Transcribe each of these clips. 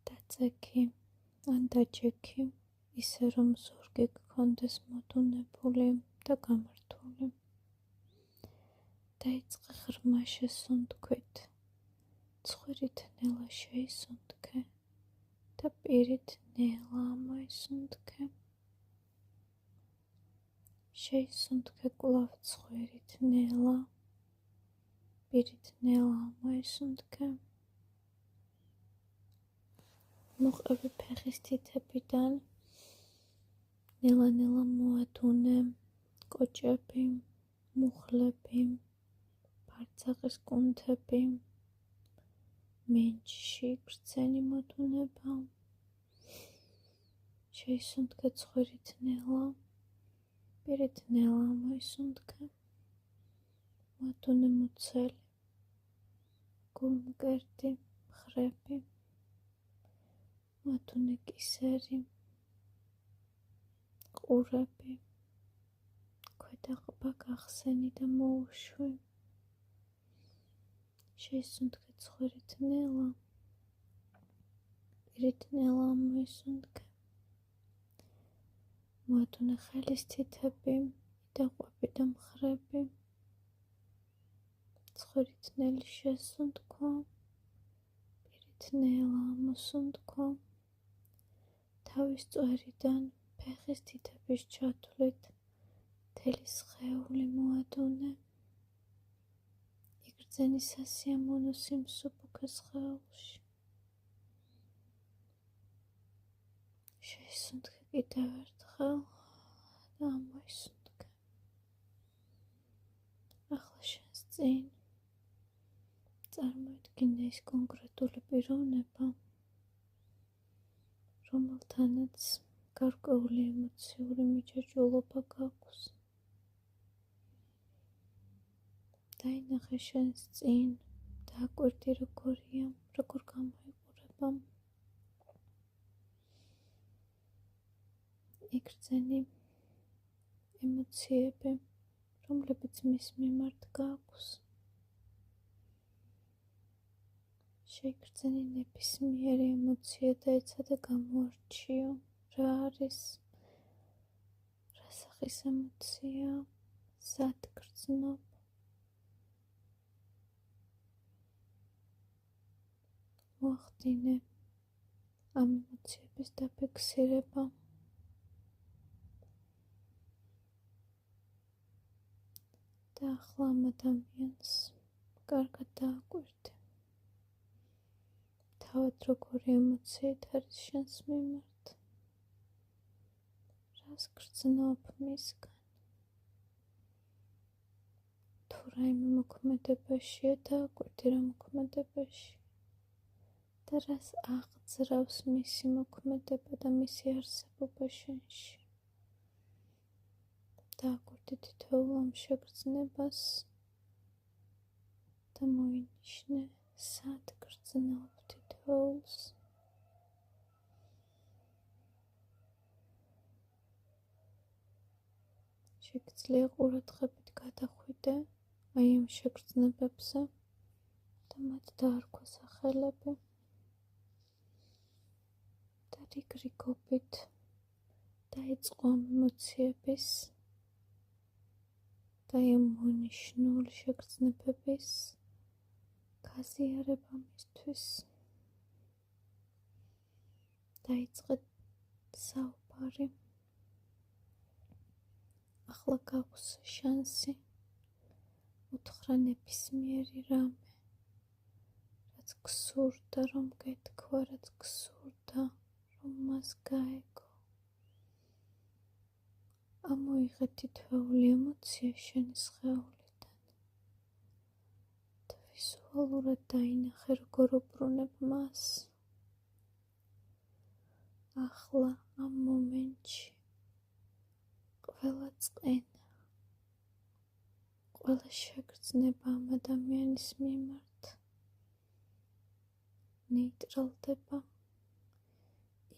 დაწექი ან დაჯექი, ისე რომ ზურგი გქონდეს მოდუნებული და გამართული. დაიწყე ღრმა შესუნთქვით, ცხვირით ნელა შეისუნთქე და პირით ნელა ამოისუნთქე. შეისუნთქე კვლავ ცხვირით ნელა, პირით ნელა ამოისუნთქე. მოყევი ფეხის თითებიდან ნელა-ნელა მოადუნე კოჭები, მუხლები, ბარძახის კუნთები, მენჩში გრძენი მოდუნება. შეისუნთქე ცხვირით ნელა, პირით ნელა ამოისუნთქე. მოადუნე მუცელი, გულმკერდი, მხრები, მოადუნე კისერი, ყურები, ქვედა ყბა გახსენი და მოუშვი. შეისუნთქე ცხვირით ნელა, პირით ნელა ამოისუნთქე. მოადუნე ხელის თითები, იდაყვები და მხრები. ცხვირით ნელი შესუნთქვა, პირით ნელა ამოსუნთქვა. თავის წვერიდან ფეხის თითების ჩათვლით მთელი სხეული მოადუნე. იგრძენი სასიამოვნო სიმსუბუქე სხეულში. შეისუნთქე კიდევ ერთხელ და ამოისუნთქე. ახლა შენს წინ წარმოიდგინე ის კონკრეტული პიროვნება, რომელთანაც გარკვეული ემოციური მიჯაჭვულობა გაქვს. დაინახე შენს წინ, დააკვირდი როგორია, როგორ გამოიყურება. იგრძენი ემოციები, რომლებიც მის მიმართ გაქვს. შეიგრძენი ნებისმიერი ემოცია და ეცადე გამოარჩიო, რა არის, რა სახის ემოცია, სად გრძნობ. მოახდინე ამ ემოციების დაფიქსირება. და ახლა ამ ადამიანს კარგად დააკვირდი. თავად როგორი ემოციით არის შენს მიმართ. რას გრძნობ მისგან. თუ რაიმე მოქმედებაშია, დააკვირდი რა მოქმედებაში. და რას აღძრავს მისი მოქმედება და მისი არსებობა შენში. დააკვირდი თითოეულ ამ შეგრძნებას და მოინიშნე, სად გრძნობ თითოეულს. შეგიძლია ყურადღებით გადახვიდე აი ამ შეგრძნებებზე და მათ დაარქვა სახელები. და რიგრიგობით დაიწყო ამ ემოციების და ამ მონიშნული შეგრძნებების გაზიარება მისთვის. დაიწყე საუბარი. ახლა გაქვს შანსი უთხრა ნებისმიერი რამე, რაც გსურდა რომ გეთქვა, რაც გსურდა რომ მას გაეგო. ამოიღე თითოეული ემოცია შენი სხეულიდან და ვიზუალურად დაინახე, როგორ უბრუნებ მას. ახლა ამ მომენტში ყველა წყენა, ყველა შეგრძნება ამ ადამიანის მიმართ ნეიტრალდება.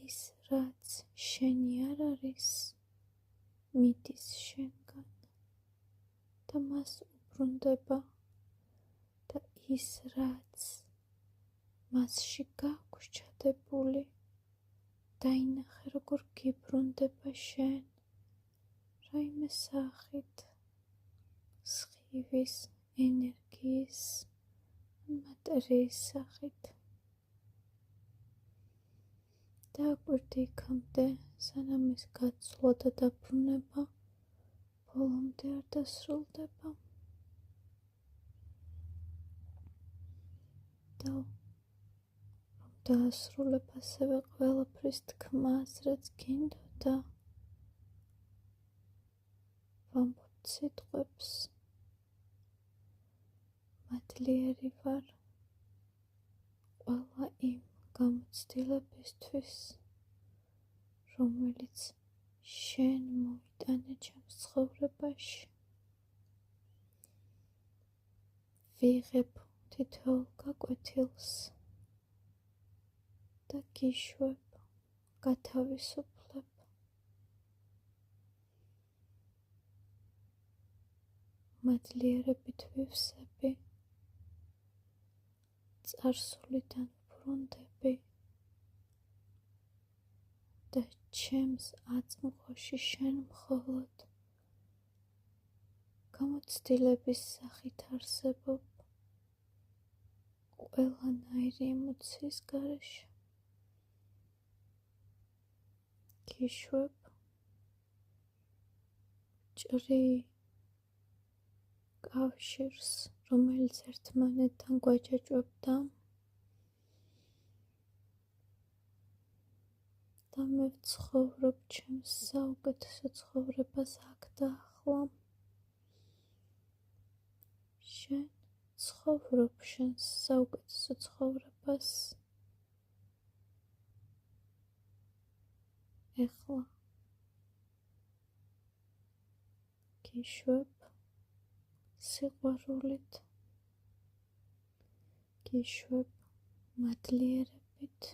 ის, რაც შენი არ არის, მიდის შენგან და მას უბრუნდება და ის, რაც მასში გაგვსჩადებული, დაინახე როგორ გიბრუნდება შენ, რაიმე სახით, სხივის, ენერგიის, მატერიის სახით. დააკვირდი იქამდე, სანამ ეს გაცვლა და დაბრუნება ბოლომდე არ დასრულდება. და რომ დაასრულებ ასევე ყველაფრის თქმას, რაც გინდოდა, ვამბობ სიტყვებს, მადლიერი ვარ ყველა იმ გამოცდილებისთვის, რომელიც შენ მოვიტანე ჩემს ცხოვრებაში. ვიღებ თითოეულ გაკვეთილს და გიშვებ, გათავისუფლებ. მადლიერებით ვივსები, წარსულიდან ვბრუნდები და ჩემს აწმყოში შენ მხოლოდ გამოცდილების სახით არსებობ ყველანაირი ემოციის გარეშე. გიშვებ ჭრი კავშირს, რომელიც ერთმანეთთან გვაჯაჭვებდა და მე ვცხოვრობ ჩემს საუკეთესო ცხოვრებას აქ და ახლა. შენ ცხოვრობ შენს საუკეთესო ცხოვრებას ეხლა. გიშვებ სიყვარულით, გიშვებ მადლიერებით,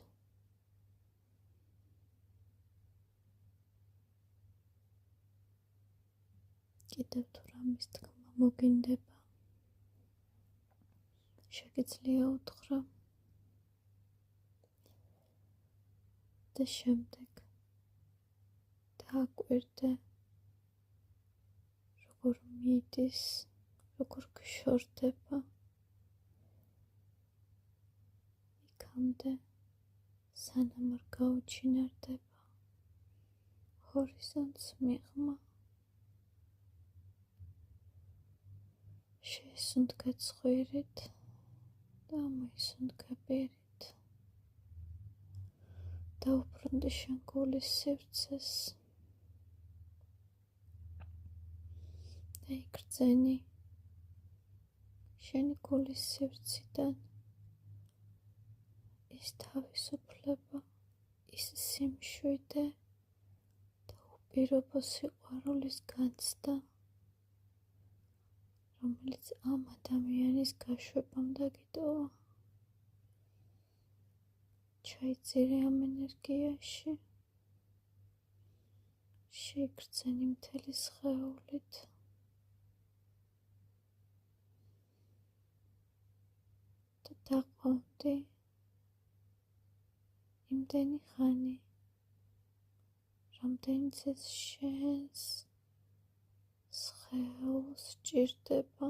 კიდევ თუ რამის თქმა მოგინდება, შეგიძლია უთხრა და შემდეგ დააკვირდე, როგორ მიდის, როგორ გშორდება იქამდე, სანამ არ გაუჩინარდება ჰორიზონტს მიღმა. შეისუნთქე ცხვირით და მოისუნთქე პირით. დაუბრუნდი შენ გულის სივრცეს და იგრძენი შენი გულის სივრციდან ის თავისუფლება, ის სიმშვიდე და უპირობო სიყვარულის განცდა, რომელიც ამ ადამიანის გაშვებამ დაგიტოვა. ჩაიძირი ამ ენერგიაში, შეიგრძენი მთელი სხეულით და დაყვანდი იმდენი ხანი, რამდენიც ეს შენს სხეულს ჭირდება.